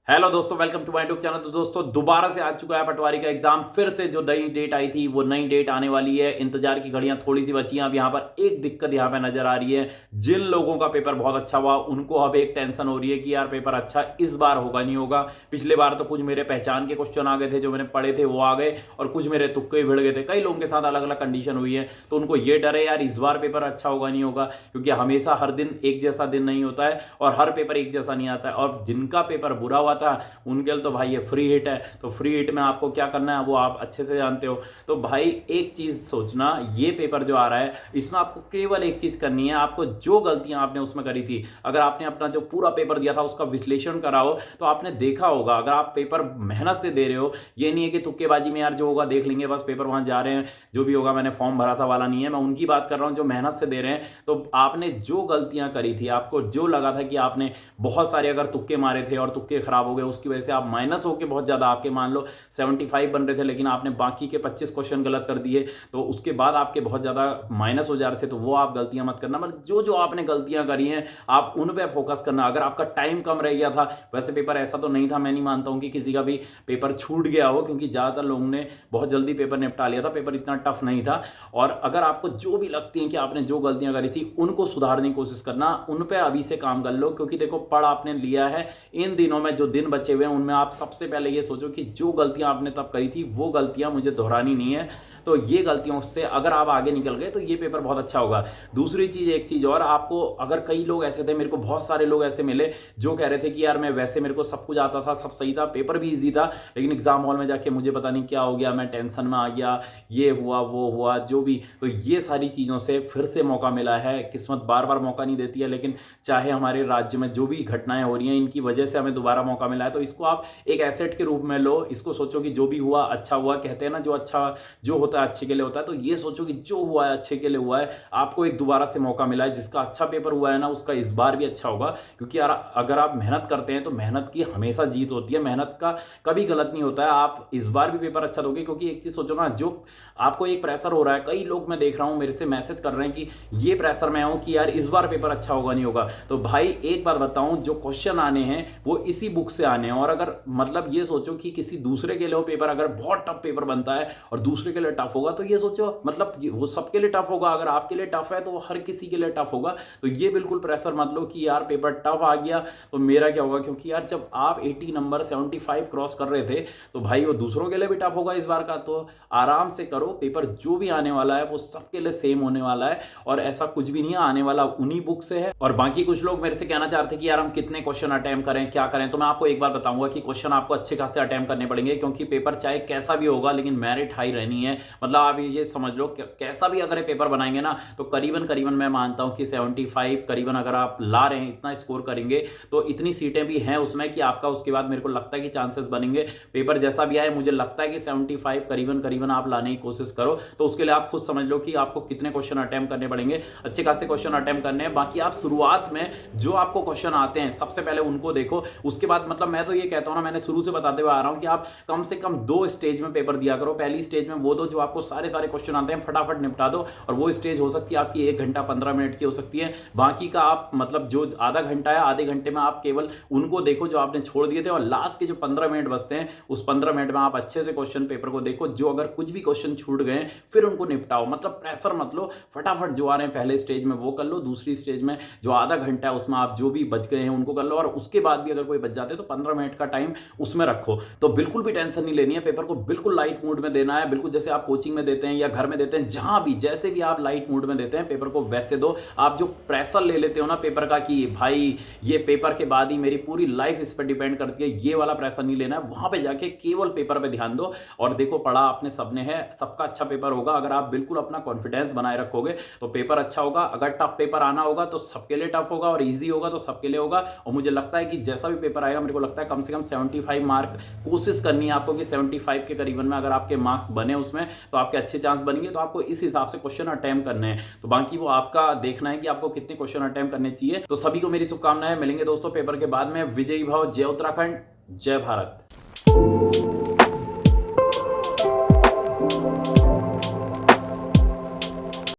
Hello दोस्तों, welcome to my YouTube channel. तो दोस्तों दोबारा से आ चुका है पटवारी का एग्जाम। फिर से जो नई डेट आई थी वो नई डेट आने वाली है। इंतजार की घड़ियां थोड़ी सी बची हैं। अब यहाँ पर एक दिक्कत यहाँ पे नजर आ रही है, जिन लोगों का पेपर बहुत अच्छा हुआ उनको अब एक टेंशन हो रही है कि यार पेपर अच्छा इस बार होगा नहीं होगा। पिछले बार तो कुछ मेरे पहचान के क्वेश्चन आ गए थे, जो मैंने पढ़े थे वो आ गए, और कुछ मेरे तुक्के भिड़ गए थे। कई लोगों के साथ अलग अलग कंडीशन हुई है, तो उनको ये डर है यार इस बार पेपर अच्छा होगा नहीं होगा, क्योंकि हमेशा हर दिन एक जैसा दिन नहीं होता है और हर पेपर एक जैसा नहीं आता है। और जिनका पेपर बुरा हुआ था उनके तो भाई ये फ्री हिट है, तो फ्री हिट में आपको क्या करना है वो आप अच्छे से जानते हो। तो भाई एक चीज सोचना, ये पेपर जो आ रहा है इसमें आपको केवल एक चीज करनी है, आपको जो गलतियां आपने उसमें करी थी, अगर आपने अपना जो पूरा पेपर दिया था उसका विश्लेषण करा हो तो आपने देखा होगा। अगर आप पेपर मेहनत से दे रहे हो, ये नहीं है कि तुक्केबाजी में यार जो होगा देख लेंगे बस पेपर वहां जा रहे हैं, जो भी होगा मैंने फॉर्म भरा था वाला नहीं है, मैं उनकी बात कर रहा हूं जो मेहनत से दे रहे हैं। तो आपने जो गलतियां करी थी, आपको जो लगा था कि आपने बहुत सारे अगर तुक्के मारे थे और तुक्के खराब हो गए, उसकी वजह से आप माइनस होके बहुत ज्यादा आपके मान लो 75 बन रहे थे, लेकिन आपने बाकी के 25 क्वेश्चन गलत कर दिए, तो उसके बाद आपके बहुत ज्यादा माइनस हो जा रहे थे। तो वो आप गलतियां मत करना, मतलब जो जो आपने गलतियां करी हैं आप उन पे फोकस करना। अगर आपका टाइम कम रह गया था, वैसे पेपर ऐसा तो नहीं था, मैं नहीं मानता हूं कि किसी का भी पेपर छूट गया हो, क्योंकि ज्यादातर लोगों ने बहुत जल्दी पेपर निपटा लिया था, पेपर इतना टफ नहीं था। और अगर आपको जो भी लगती है कि आपने जो गलतियां करी थी उनको सुधारने की कोशिश करना, उन पे अभी से काम कर लो, क्योंकि देखो पढ़ आपने लिया है, इन दिनों में जो दिन बचे हुए हैं उनमें आप सबसे पहले ये सोचो कि जो गलतियां आपने तब करी थी वो गलतियां मुझे दोहरानी नहीं है। तो ये गलतियों से अगर आप आगे निकल गए तो ये पेपर बहुत अच्छा होगा। दूसरी चीज, एक चीज और, आपको अगर कई लोग ऐसे थे, मेरे को बहुत सारे लोग ऐसे मिले जो कह रहे थे कि यार मैं वैसे मेरे को सब कुछ आता था, सब सही था, पेपर भी इजी था, लेकिन एग्जाम हॉल में जाके मुझे पता नहीं क्या हो गया, मैं टेंशन में आ गया, ये हुआ वो हुआ जो भी। तो ये सारी चीजों से फिर से मौका मिला है। किस्मत बार बार मौका नहीं देती है, लेकिन चाहे हमारे राज्य में जो भी घटनाएं हो रही हैं इनकी वजह से हमें दोबारा मौका मिला है, तो इसको आप एक एसेट के रूप में लो। इसको सोचो कि जो भी हुआ अच्छा हुआ, कहते हैं ना जो अच्छा जो होता है अच्छे के लिए होता है, तो ये सोचो कि जो हुआ है अच्छे के लिए हुआ है, आपको एक दोबारा से मौका मिला है। जिसका अच्छा पेपर हुआ है ना उसका इस बार भी अच्छा होगा, क्योंकि यार अगर आप मेहनत करते हैं तो मेहनत की हमेशा जीत होती है, मेहनत का कभी गलत नहीं होता है। आप इस बार भी पेपर अच्छा दोगे, क्योंकि एक चीज सोचो ना, जो आपको एक प्रेशर हो रहा है, कई लोग मैं देख रहा हूं मेरे से मैसेज कर रहे हैं कि ये प्रेशर में हूं कि यार इस बार पेपर अच्छा होगा नहीं होगा। तो भाई एक बार बताऊं, जो क्वेश्चन आने हैं वो इसी बुक से आने हैं, और अगर मतलब ये सोचो कि किसी दूसरे के लिए पेपर अगर बहुत टफ पेपर बनता है और दूसरे के लिए टफ होगा, तो ये सोचो मतलब वो सबके लिए टफ होगा, अगर आपके लिए टफ है तो वो हर किसी के लिए टफ होगा। तो ये बिल्कुल प्रेशर मत लो कि यार पेपर टफ आ गया तो मेरा क्या होगा, क्योंकि यार जब आप 80 नंबर 75 क्रॉस कर रहे थे तो भाई वो दूसरों के लिए भी टफ होगा इस बार का। तो आराम से करो, पेपर जो भी आने वाला है वो सबके लिए सेम होने वाला है, और ऐसा कुछ भी नहीं है, आने वाला उन्हीं बुक से है। और बाकी कुछ लोग मेरे से कहना चाहते हैं कि यार हम कितने क्वेश्चन अटेम्प्ट करें, क्या करें, तो मैं आपको एक बार बताऊंगा कि क्वेश्चन आपको अच्छे खासे अटेम्प्ट करने पड़ेंगे, क्योंकि पेपर चाहे कैसा भी होगा लेकिन मेरिट हाई रहनी है। मतलब आप ये समझ लो कैसा भी अगर पेपर बनाएंगे ना तो करीबन करीबन मैं मानता हूं कि 75 करीबन अगर आप ला रहे हैं, इतना स्कोर करेंगे तो इतनी सीटें भी हैं उसमें कि आपका उसके बाद मेरे को लगता है कि चांसेस बनेंगे। पेपर जैसा भी आए मुझे लगता है कि 75 करीबन करीबन आप लाने की कोशिश करो। तो उसके लिए आप खुद समझ लो कि आपको कितने क्वेश्चन अटेम्प्ट करने पड़ेंगे, अच्छे खासे क्वेश्चन अटेम्प्ट करने हैं। बाकी आप शुरुआत में जो आपको क्वेश्चन आते हैं सबसे पहले उनको देखो, उसके बाद मतलब मैं तो ये कहता हूं ना, मैंने शुरू से बताते हुए आ रहा हूं कि आप कम से कम 2 स्टेज में पेपर दिया करो। पहली स्टेज में वो दो जो आपको सारे क्वेश्चन आते हैं फटाफट निपटा दो, और वो स्टेज हो सकती है आपकी 1 घंटा 15 मिनट की हो सकती है। बाकी का आप मतलब जो आधा घंटा है, आधे घंटे में आप केवल उनको देखो जो आपने छोड़ दिए थे, और लास्ट के जो 15 मिनट बचते हैं उस 15 मिनट में आप अच्छे से क्वेश्चन पेपर को देखो। जो अगर कुछ भी क्वेश्चन छूट गए फिर उनको निपटाओ, मतलब प्रेशर मत लो, फटाफट जो आ रहे हैं पहले स्टेज में वो कर लो, दूसरी स्टेज में जो आधा घंटा है उसमें आप जो भी बच गए हैं उनको कर लो, और उसके बाद भी अगर कोई बच जाते तो 15 मिनट का टाइम उसमें रखो। तो बिल्कुल भी टेंशन नहीं लेनी है, पेपर को बिल्कुल लाइट मूड में देना है, बिल्कुल जैसे आप कोचिंग में देते हैं या घर में देते हैं, जहां भी जैसे भी आप लाइट मूड में देते हैं पेपर को वैसे दो। आप जो प्रेशर ले लेते हो ना पेपर का कि भाई ये पेपर के बाद ही मेरी पूरी लाइफ इस पर डिपेंड करती है, ये वाला प्रेशर नहीं लेना है। वहां पे जाके केवल पेपर पे ध्यान दो, और देखो पढ़ा आपने सबने है, सबका अच्छा पेपर होगा। अगर आप बिल्कुल अपना कॉन्फिडेंस बनाए रखोगे तो पेपर अच्छा होगा। अगर टफ पेपर आना होगा तो सबके लिए टफ होगा, और इजी होगा तो सबके लिए होगा। और मुझे लगता है कि जैसा भी पेपर आएगा, मेरे को लगता है कम से कम 75 मार्क कोशिश करनी है आपको, कि 75 के करीबन में अगर आपके मार्क्स बने उसमें तो आपके अच्छे चांस बनेंगे। तो आपको इस हिसाब से क्वेश्चन अटेम्प्ट करने हैं, तो बाकी वो आपका देखना है कि आपको कितने क्वेश्चन अटेम्प्ट करने चाहिए। तो सभी को मेरी शुभकामनाएं, मिलेंगे दोस्तों पेपर के बाद में। विजयी भव, जय उत्तराखंड, जय भारत।